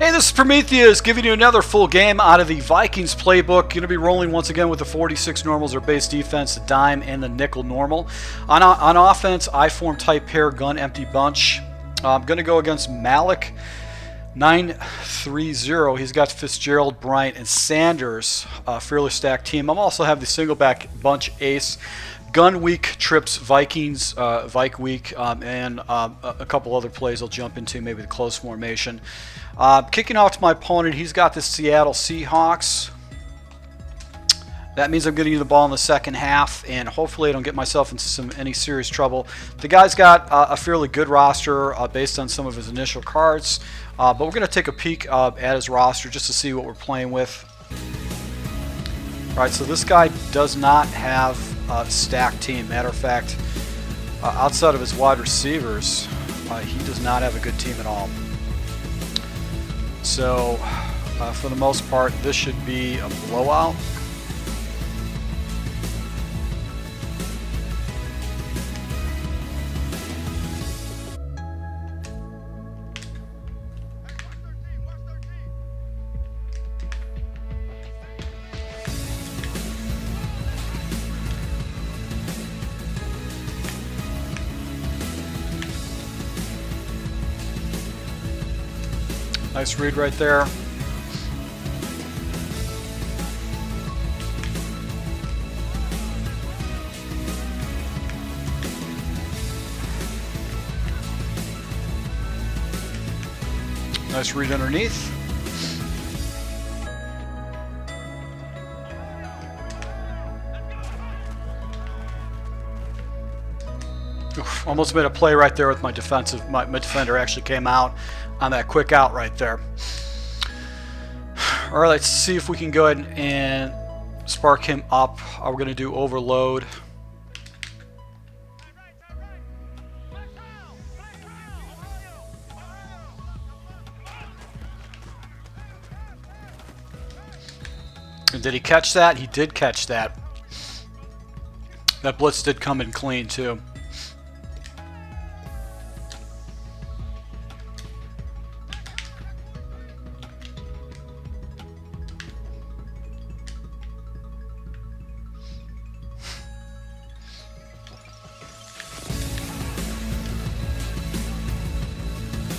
Hey, this is Prometheus giving you another full game out of the Vikings playbook. Going to be rolling once again with the 46 normals, or base defense, the dime, and the nickel normal. On offense, I form type pair, gun, empty bunch. I'm going to go against MALIK930. He's got Fitzgerald, Bryant, and Sanders. Fairly stacked team. I'm also have the single back bunch ace. Gun week trips Vikings, Vike week, and a couple other plays I'll jump into, maybe the close formation. Kicking off to my opponent, he's got the Seattle Seahawks. That means I'm getting the ball in the second half, and hopefully I don't get myself into any serious trouble. The guy's got a fairly good roster based on some of his initial cards, but we're going to take a peek at his roster just to see what we're playing with. All right, so this guy does not have a stacked team. Matter of fact, outside of his wide receivers, he does not have a good team at all. So, for the most part, this should be a blowout. Nice read right there. Nice read underneath. Oof, almost made a play right there with my defensive. My defender actually came out on that quick out right there. All right, let's see if we can go ahead and spark him up. We're going to do overload. And did he catch that? He did catch that. That blitz did come in clean too.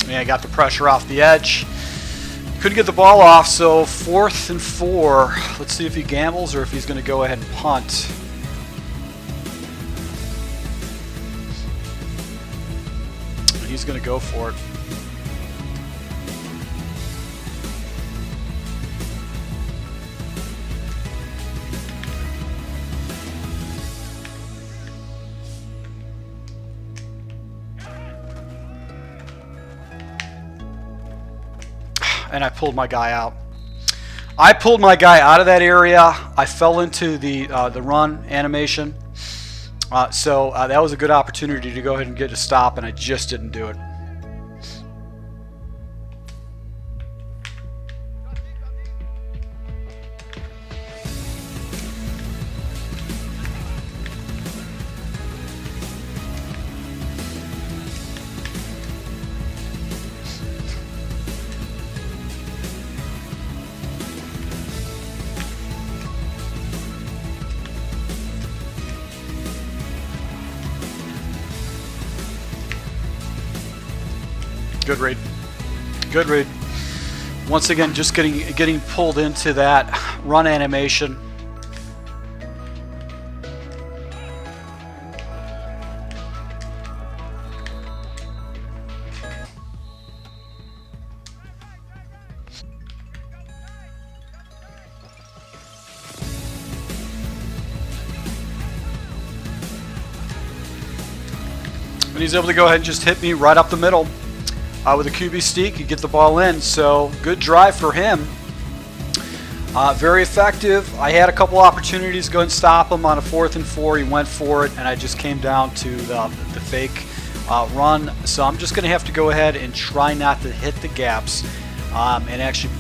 Yeah, I got the pressure off the edge. Couldn't get the ball off, so 4th and 4. Let's see if he gambles or if he's going to go ahead and punt. He's going to go for it. And I pulled my guy out. I pulled my guy out of that area. I fell into the run animation. So that was a good opportunity to go ahead and get a stop, and I just didn't do it. Good read. Good read. Once again, just getting pulled into that run animation. And he's able to go ahead and just hit me right up the middle. With a QB sneak, you get the ball in, so good drive for him. Very effective. I had a couple opportunities to go and stop him on a 4th and 4. He went for it, and I just came down to the fake run. So I'm just going to have to go ahead and try not to hit the gaps and actually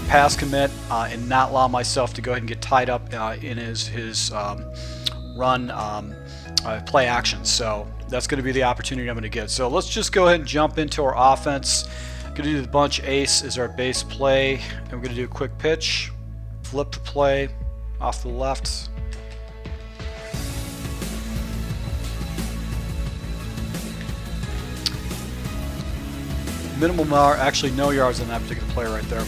pass commit and not allow myself to go ahead and get tied up in his run play action. So that's going to be the opportunity I'm going to get. So let's just go ahead and jump into our offense Gonna do the bunch ace as our base play, and we're gonna do a quick pitch, flip the play off the left. Minimal actually no yards on that particular play right there.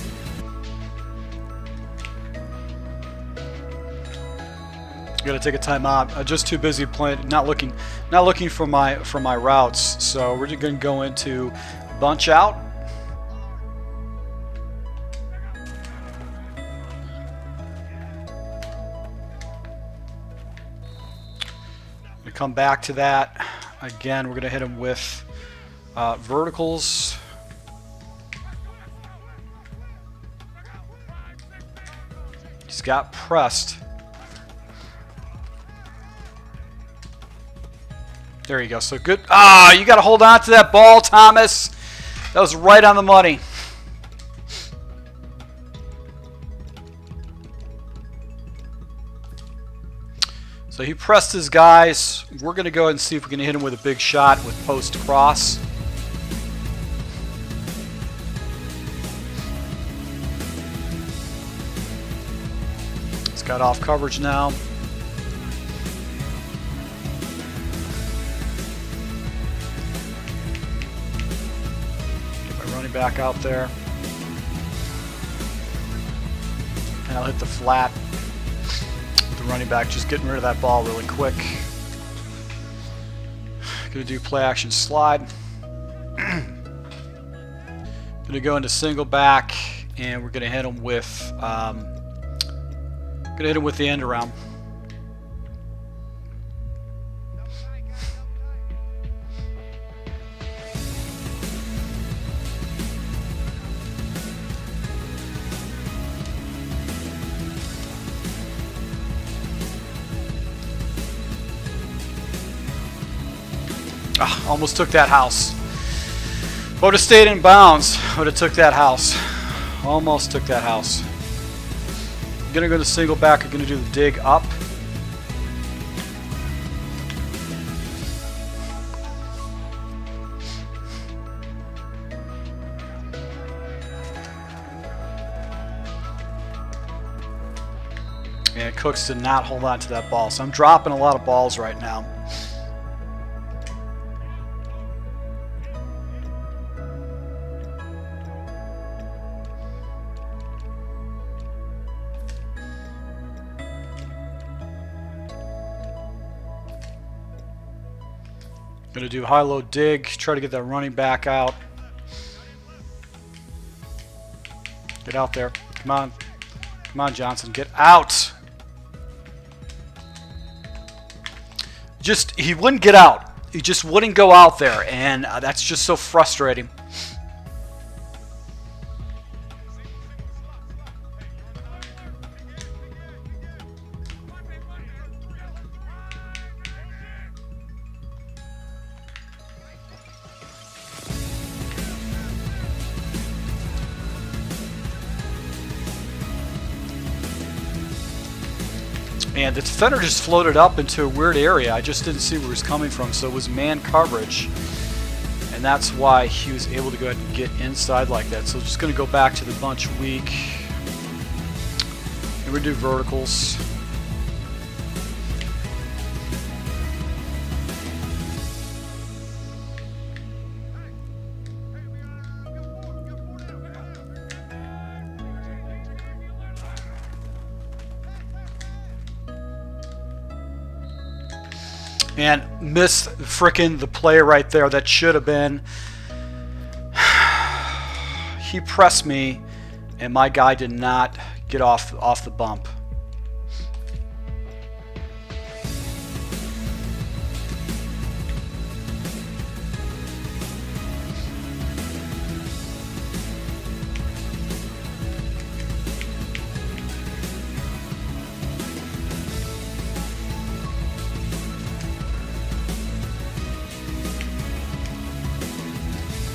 Gotta take a timeout. Just too busy playing, not looking for my routes. So we're just gonna go into bunch out. We come back to that again. We're gonna hit him with verticals. He's got pressed. There you go. So good. Ah, you got to hold on to that ball, Thomas. That was right on the money. So he pressed his guys. We're going to go ahead and see if we can hit him with a big shot with post cross. He's got off coverage now. Get my running back out there. And I'll hit the flat. Running back just getting rid of that ball really quick. Gonna do play action slide. Gonna go into single back, and we're gonna hit him with the end around. Almost took that house. Would have stayed in bounds. Would have took that house. Almost took that house. I'm gonna go to single back. I'm gonna do the dig up. And Cooks did not hold on to that ball, so I'm dropping a lot of balls right now. Gonna do high-low dig, try to get that running back out. Get out there. Come on. Come on, Johnson. Get out. He wouldn't get out. He just wouldn't go out there, and that's just so frustrating. And the defender just floated up into a weird area. I just didn't see where he was coming from, so it was man coverage. And that's why he was able to go ahead and get inside like that. So just going to go back to the bunch weak. And we do verticals. And missed frickin' the play right there. That should have been. He pressed me, and my guy did not get off the bump.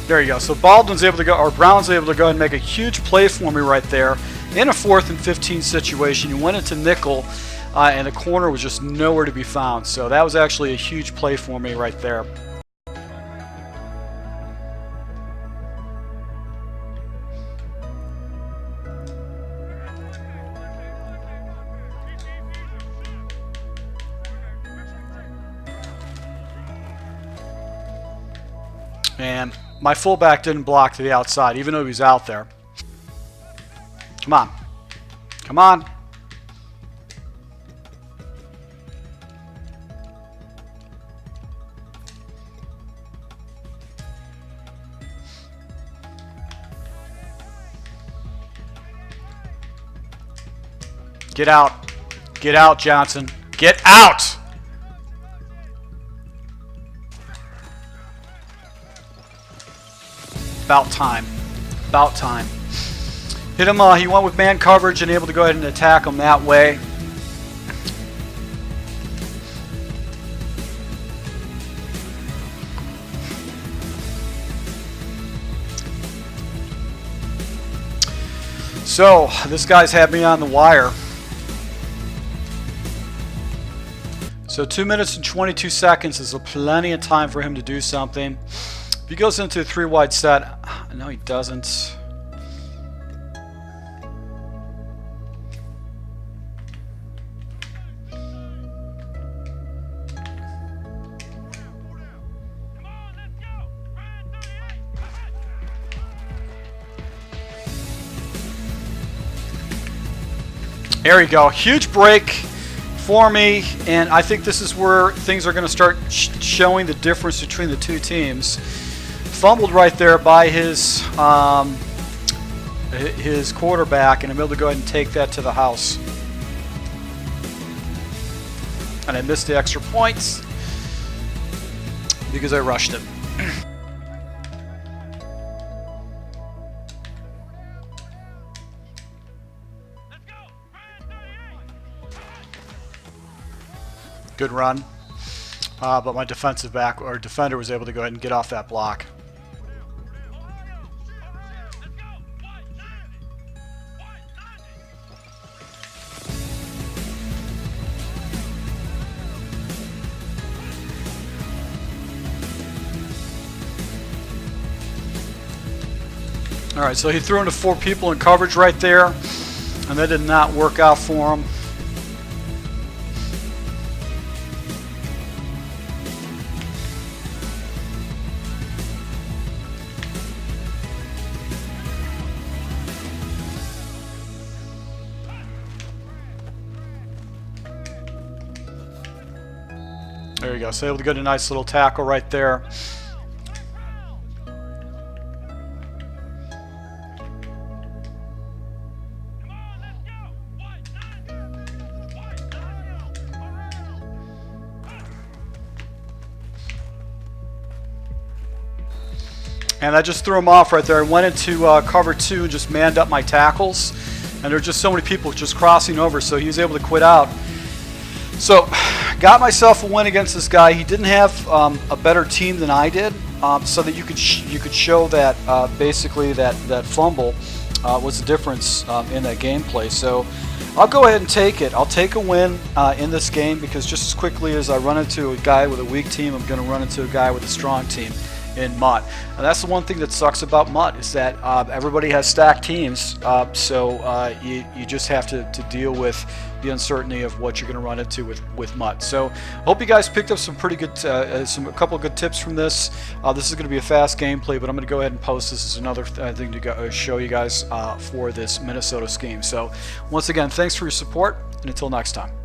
There you go. So Baldwin's able to go, or Brown's able to go and make a huge play for me right there in a 4th and 15 situation. He went into nickel, and the corner was just nowhere to be found. So that was actually a huge play for me right there. And my fullback didn't block to the outside, even though he was out there. Come on. Come on. Get out. Get out, Johnson. Get out! About time. About time. Hit him. He went with man coverage and able to go ahead and attack him that way. So, this guy's had me on the wire. So 2 minutes and 22 seconds is plenty of time for him to do something. If he goes into a 3-wide set, no he doesn't. There you go. Huge break for me, and I think this is where things are going to start showing the difference between the two teams. Fumbled right there by his quarterback, and I'm able to go ahead and take that to the house. And I missed the extra points because I rushed him. Good run, but my defensive back or defender was able to go ahead and get off that block. All right, so he threw into 4 people in coverage right there, and that did not work out for him. There you go. So able to get a nice little tackle right there. And I just threw him off right there. I went into cover 2 and just manned up my tackles. And there were just so many people just crossing over, so he was able to quit out. So, got myself a win against this guy. He didn't have a better team than I did, so that you could show that basically that fumble was the difference in that gameplay. So, I'll go ahead and take it. I'll take a win in this game because just as quickly as I run into a guy with a weak team, I'm going to run into a guy with a strong team in MUT. And that's the one thing that sucks about MUT is that everybody has stacked teams, so you just have to deal with the uncertainty of what you're going to run into with MUT. So hope you guys picked up some pretty good, a couple of good tips from this. This is going to be a fast gameplay, but I'm going to go ahead and post this as another thing to show you guys for this Minnesota scheme. So once again, thanks for your support, and until next time.